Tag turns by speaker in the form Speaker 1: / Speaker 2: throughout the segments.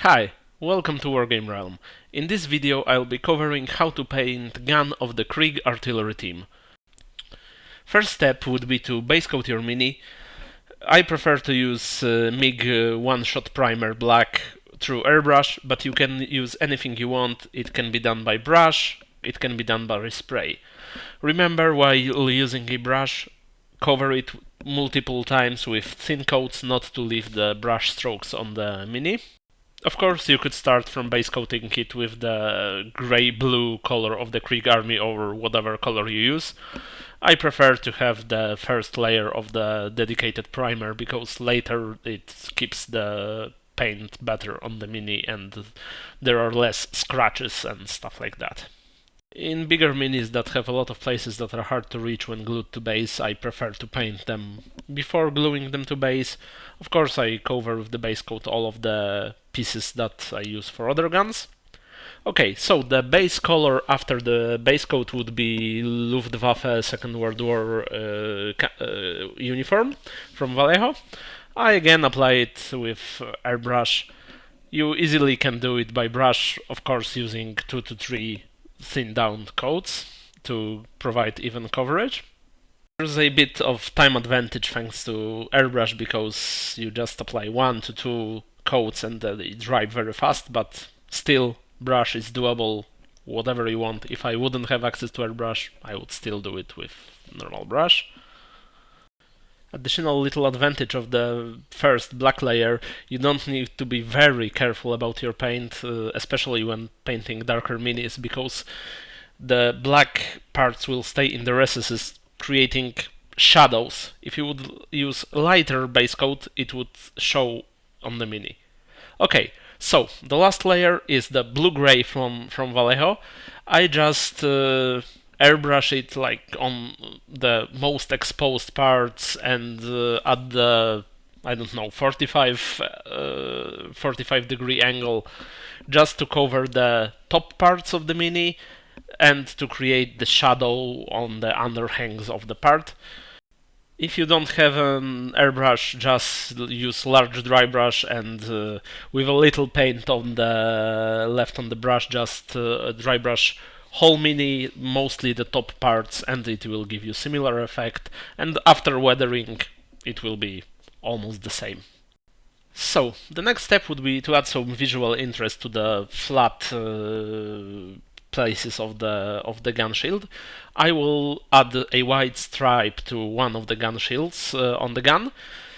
Speaker 1: Hi, welcome to Wargame Realm. In this video I'll be covering how to paint gun of the Krieg Artillery Team. First step would be to basecoat your mini. I prefer to use MiG one-shot primer black through airbrush, but you can use anything you want. It can be done by brush, it can be done by spray. Remember, while using a brush, cover it multiple times with thin coats not to leave the brush strokes on the mini. Of course, you could start from base coating it with the grey-blue color of the Krieg army or whatever color you use. I prefer to have the first layer of the dedicated primer because later it keeps the paint better on the mini and there are less scratches and stuff like that. In bigger minis that have a lot of places that are hard to reach when glued to base, I prefer to paint them before gluing them to base. Of course, I cover with the base coat all of the pieces that I use for other guns. Okay, so the base color after the base coat would be Luftwaffe Second World War uniform from Vallejo. I again apply it with airbrush. You easily can do it by brush, of course using 2 to 3 thin down coats to provide even coverage. There's a bit of time advantage thanks to airbrush because you just apply 1 to 2 coats and they dry very fast, but still brush is doable whatever you want. If I wouldn't have access to airbrush, I would still do it with normal brush. Additional little advantage of the first black layer, you don't need to be very careful about your paint, especially when painting darker minis, because the black parts will stay in the recesses, creating shadows. If you would use lighter base coat, it would show on the mini. Okay, so the last layer is the blue-gray from Vallejo. I just airbrush it like on the most exposed parts and at the, I don't know, 45 degree angle just to cover the top parts of the mini and to create the shadow on the underhangs of the part. If you don't have an airbrush, just use large dry brush and with a little paint on the left on the brush, just dry brush whole mini, mostly the top parts, and it will give you similar effect, and after weathering it will be almost the same. So, the next step would be to add some visual interest to the flat places of the gun shield. I will add a white stripe to one of the gun shields on the gun.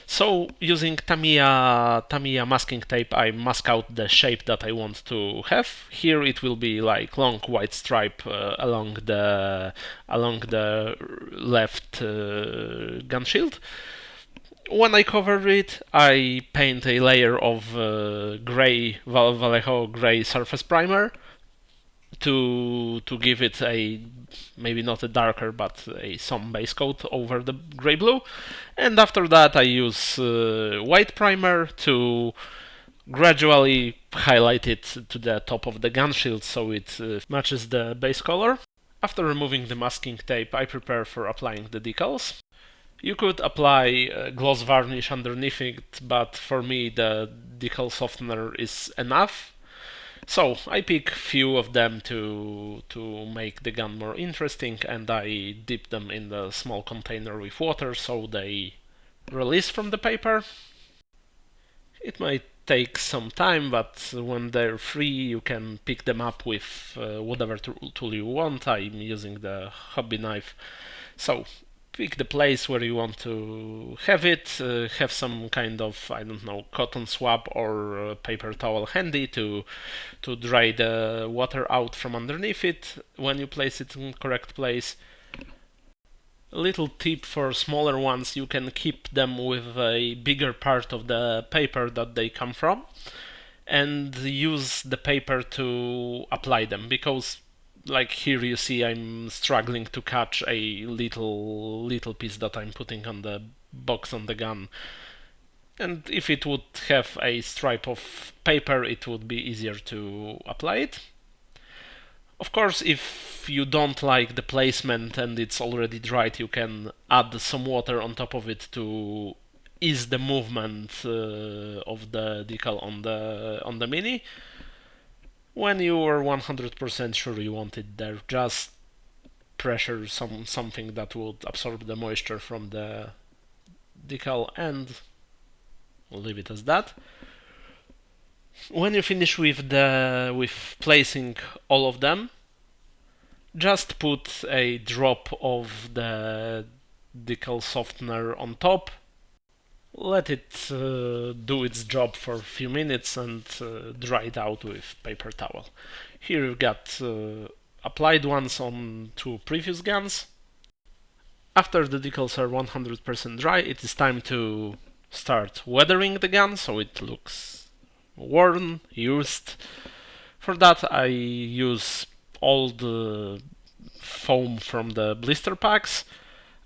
Speaker 1: So using Tamiya masking tape, I mask out the shape that I want to have. Here it will be like long white stripe along the left gun shield. When I cover it, I paint a layer of gray Vallejo gray surface primer to give it a, maybe not a darker, but some base coat over the gray blue. And after that I use white primer to gradually highlight it to the top of the gun shield so it matches the base color. After removing the masking tape, I prepare for applying the decals. You could apply gloss varnish underneath it, but for me the decal softener is enough. So I pick few of them to make the gun more interesting, and I dip them in the small container with water so they release from the paper. It might take some time, but when they're free you can pick them up with whatever tool you want. I'm using the hobby knife. So pick the place where you want to have it, have some kind of, I don't know, cotton swab or paper towel handy to dry the water out from underneath it when you place it in correct place. A little tip for smaller ones, you can keep them with a bigger part of the paper that they come from and use the paper to apply them, because like here you see I'm struggling to catch a little piece that I'm putting on the box on the gun, and if it would have a stripe of paper it would be easier to apply it. Of course, if you don't like the placement and it's already dried, you can add some water on top of it to ease the movement of the decal on the mini. When you were 100% sure you want it there, just pressure something that would absorb the moisture from the decal, and we'll leave it as that. When you finish with placing all of them, just put a drop of the decal softener on top. Let it do its job for a few minutes and dry it out with paper towel. Here you've got applied ones on 2 previous guns. After the decals are 100% dry, it is time to start weathering the gun so it looks worn, used. For that I use old foam from the blister packs.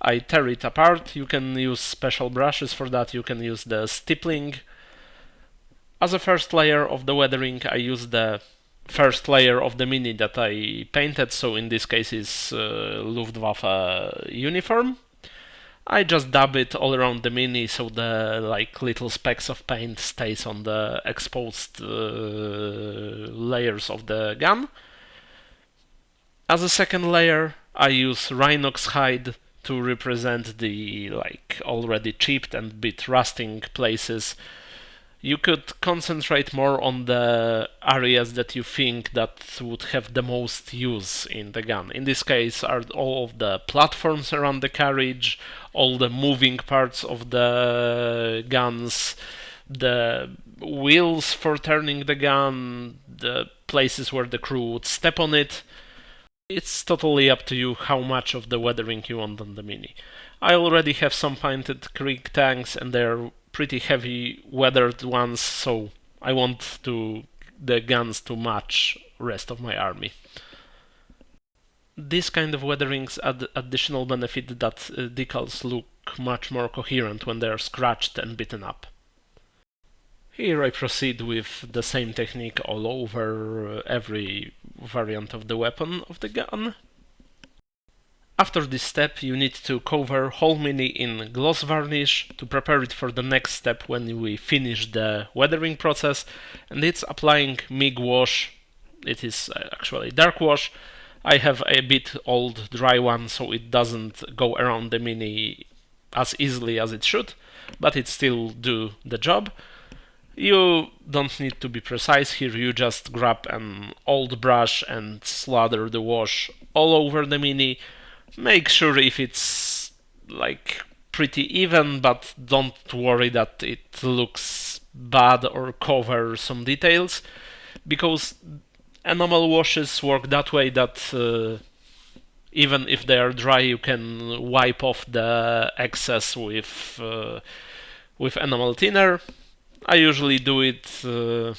Speaker 1: I tear it apart. You can use special brushes for that. You can use the stippling. As a first layer of the weathering, I use the first layer of the mini that I painted, so in this case is Luftwaffe Uniform. I just dab it all around the mini so the little specks of paint stays on the exposed layers of the gun. As a second layer, I use Rhinox hide to represent the already chipped and bit rusting places. You could concentrate more on the areas that you think that would have the most use in the gun. In this case are all of the platforms around the carriage, all the moving parts of the guns, the wheels for turning the gun, the places where the crew would step on it. It's totally up to you how much of the weathering you want on the mini. I already have some painted Krieg tanks and they're pretty heavy weathered ones, so I want the guns to match rest of my army. This kind of weathering's additional benefit that decals look much more coherent when they're scratched and beaten up. Here I proceed with the same technique all over every variant of the weapon of the gun. After this step you need to cover whole mini in gloss varnish to prepare it for the next step when we finish the weathering process, and it's applying MIG wash. It is actually dark wash. I have a bit old dry one so it doesn't go around the mini as easily as it should, but it still do the job. You don't need to be precise here, you just grab an old brush and slather the wash all over the mini. Make sure if it's pretty even, but don't worry that it looks bad or cover some details, because enamel washes work that way that even if they are dry you can wipe off the excess with enamel thinner. I usually do it a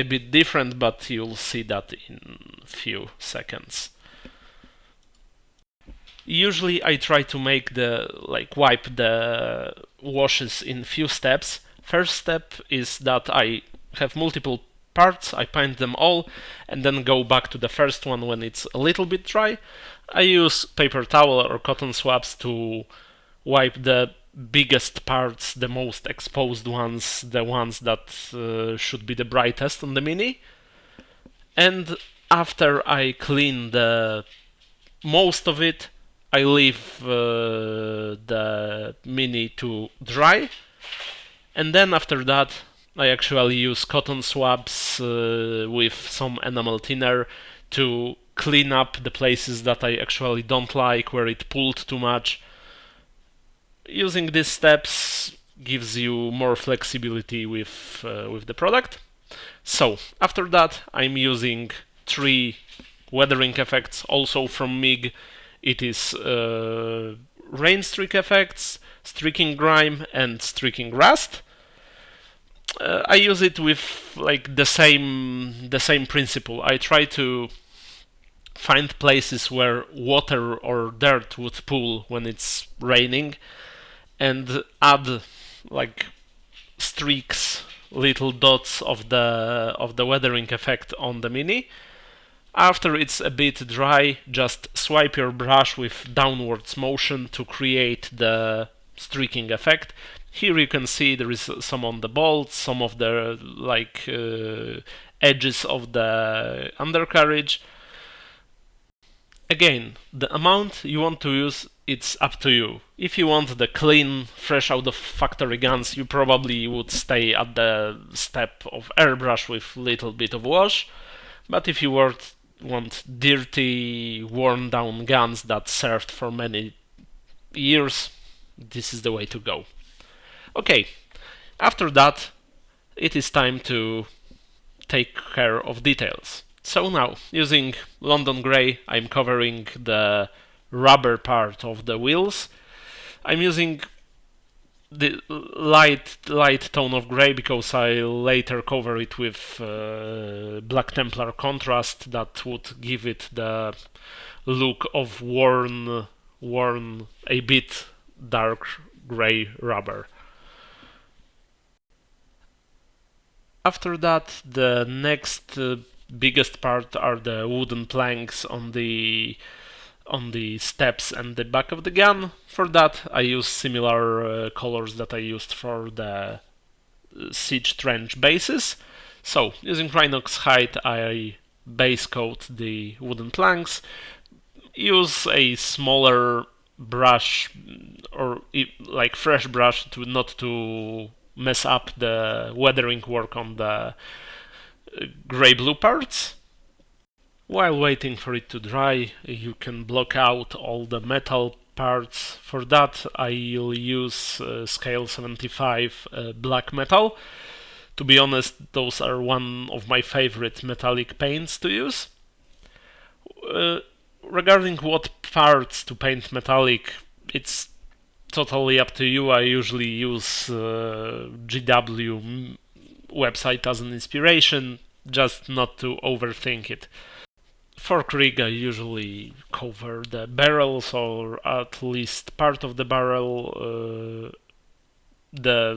Speaker 1: bit different, but you'll see that in a few seconds. Usually I try to make wipe the washes in few steps. First step is that I have multiple parts, I paint them all, and then go back to the first one when it's a little bit dry. I use paper towel or cotton swabs to wipe the biggest parts, the most exposed ones, the ones that should be the brightest on the mini. And after I clean the most of it, I leave the mini to dry, and then after that I actually use cotton swabs with some enamel thinner to clean up the places that I actually don't like, where it pulled too much. Using these steps gives you more flexibility with the product. So after that I'm using 3 weathering effects, also from MIG. It is Rain Streak Effects, Streaking Grime, and Streaking Rust. I use it with the same principle. I try to find places where water or dirt would pool when it's raining, and add streaks, little dots of the weathering effect on the mini. After it's a bit dry, just swipe your brush with downwards motion to create the streaking effect. Here you can see there is some on the bolts, some of the edges of the undercarriage. Again, the amount you want to use, it's up to you. If you want the clean, fresh out of factory guns, you probably would stay at the step of airbrush with little bit of wash. But if you want dirty, worn down guns that served for many years, this is the way to go. Okay, after that, it is time to take care of details. So now, using London Grey, I'm covering the rubber part of the wheels. I'm using the light tone of grey because I later cover it with Black Templar contrast that would give it the look of worn a bit dark grey rubber. After that, the next biggest part are the wooden planks on the steps and the back of the gun. For that, I use similar colors that I used for the siege trench bases. So, using Rhinox hide, I base coat the wooden planks. Use a smaller brush or like fresh brush to not to mess up the weathering work on the grey-blue parts. While waiting for it to dry, you can block out all the metal parts. For that, I'll use scale 75 black metal. To be honest, those are one of my favorite metallic paints to use. Regarding what parts to paint metallic, it's totally up to you. I usually use GW website as an inspiration, just not to overthink it. For Krieg, I usually cover the barrels, or at least part of the barrel,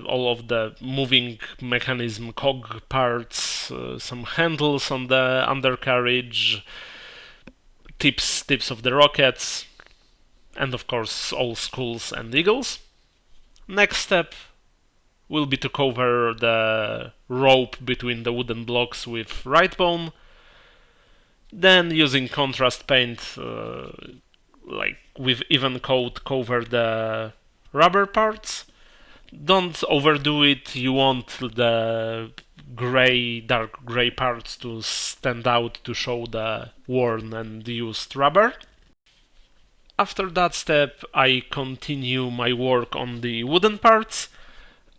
Speaker 1: all of the moving mechanism cog parts, some handles on the undercarriage, tips of the rockets, and of course all skulls and eagles. Next step will be to cover the rope between the wooden blocks with Wraithbone. Then, using contrast paint, like with even coat, cover the rubber parts. Don't overdo it. You want the dark gray parts to stand out to show the worn and used rubber. After that step, I continue my work on the wooden parts.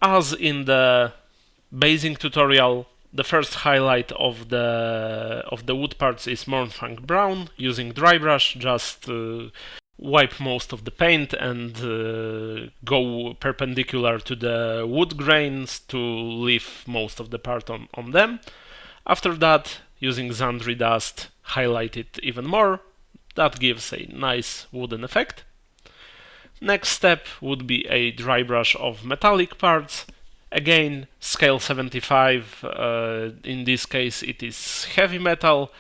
Speaker 1: As in the basing tutorial, the first highlight of the wood parts is Mournfang brown. Using dry brush, just wipe most of the paint and go perpendicular to the wood grains to leave most of the part on them. After that, using Zandri dust, highlight it even more. That gives a nice wooden effect. Next step would be a dry brush of metallic parts. Again, scale 75, in this case it is heavy metal.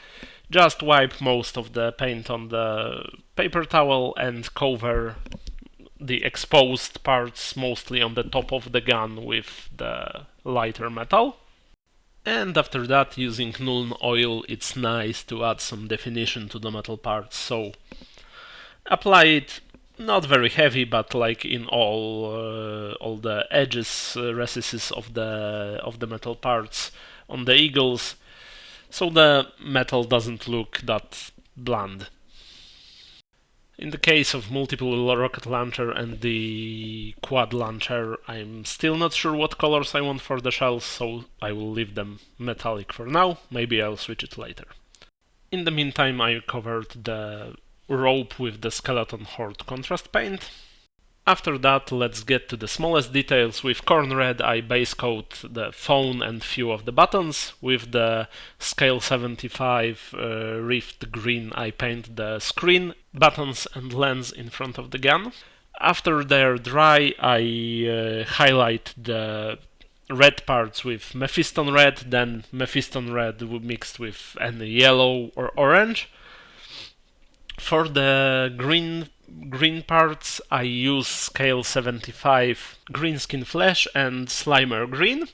Speaker 1: Just wipe most of the paint on the paper towel and cover the exposed parts, mostly on the top of the gun, with the lighter metal. And after that, using Nuln Oil, it's nice to add some definition to the metal parts. So apply it, not very heavy, but like in all the edges, recesses of the metal parts on the eagles, so the metal doesn't look that bland. In the case of multiple rocket launcher and the quad launcher, I'm still not sure what colors I want for the shells, so I will leave them metallic for now. Maybe I'll switch it later. In the meantime, I covered the rope with the skeleton horde contrast paint. After that, let's get to the smallest details. With Khorne Red, I base coat the phone and few of the buttons. With the scale 75 Riff Green, I paint the screen, buttons and lens in front of the gun. After they're dry, I highlight the red parts with Mephiston Red, then Mephiston Red mixed with any yellow or orange. For the green green parts, I use scale 75 Greenskin Flesh and Slimer Green.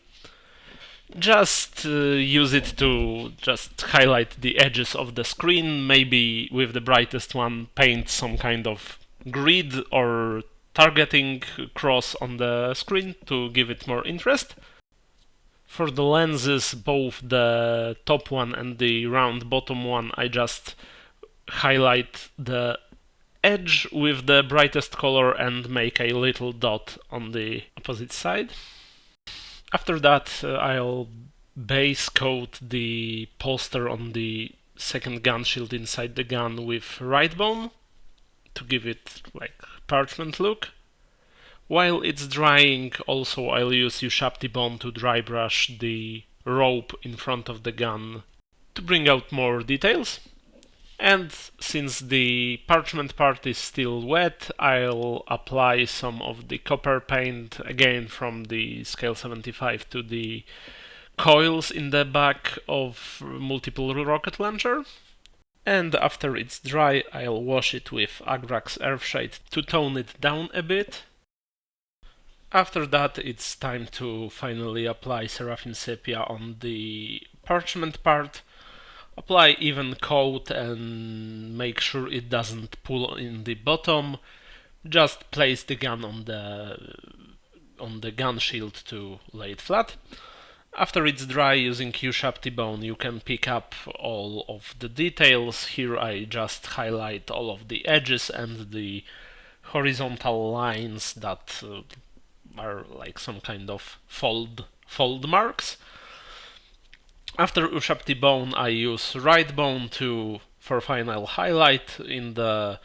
Speaker 1: Just use it to just highlight the edges of the screen, maybe with the brightest one paint some kind of grid or targeting cross on the screen to give it more interest. For the lenses, both the top one and the round bottom one, I just highlight the edge with the brightest color and make a little dot on the opposite side. After that, I'll base coat the poster on the second gun shield inside the gun with Wraithbone to give it like parchment look. While it's drying, also I'll use Ushabti bone to dry brush the rope in front of the gun to bring out more details. And since the parchment part is still wet, I'll apply some of the copper paint again from the scale 75 to the coils in the back of multiple rocket launcher. And after it's dry, I'll wash it with Agrax Earthshade to tone it down a bit. After that, it's time to finally apply Seraphim Sepia on the parchment part. Apply even coat and make sure it doesn't pull in the bottom. Just place the gun on the gun shield to lay it flat. After it's dry, using Ushabti bone, you can pick up all of the details. Here I just highlight all of the edges and the horizontal lines that are like some kind of fold marks. After Ushabti bone, I use Wraithbone for final highlight in the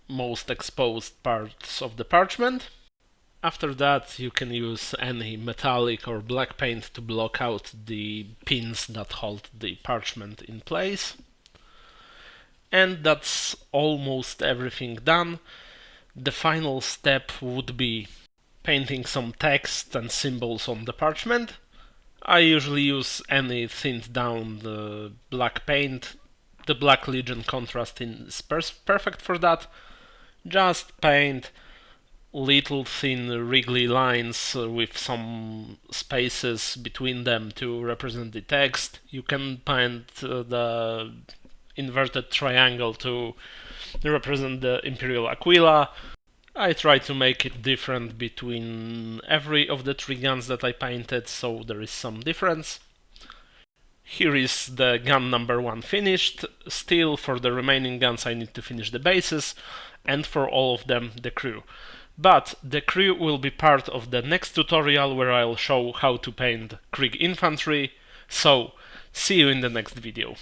Speaker 1: most exposed parts of the parchment. After that, you can use any metallic or black paint to block out the pins that hold the parchment in place. And that's almost everything done. The final step would be painting some text and symbols on the parchment. I usually use any thinned down black paint. The Black Legion contrast is perfect for that. Just paint little thin wriggly lines with some spaces between them to represent the text. You can paint the inverted triangle to represent the Imperial Aquila. I try to make it different between every of the 3 guns that I painted, so there is some difference. Here is the gun number 1 finished. Still, for the remaining guns I need to finish the bases, and for all of them the crew. But the crew will be part of the next tutorial where I'll show how to paint Krieg infantry, so see you in the next video.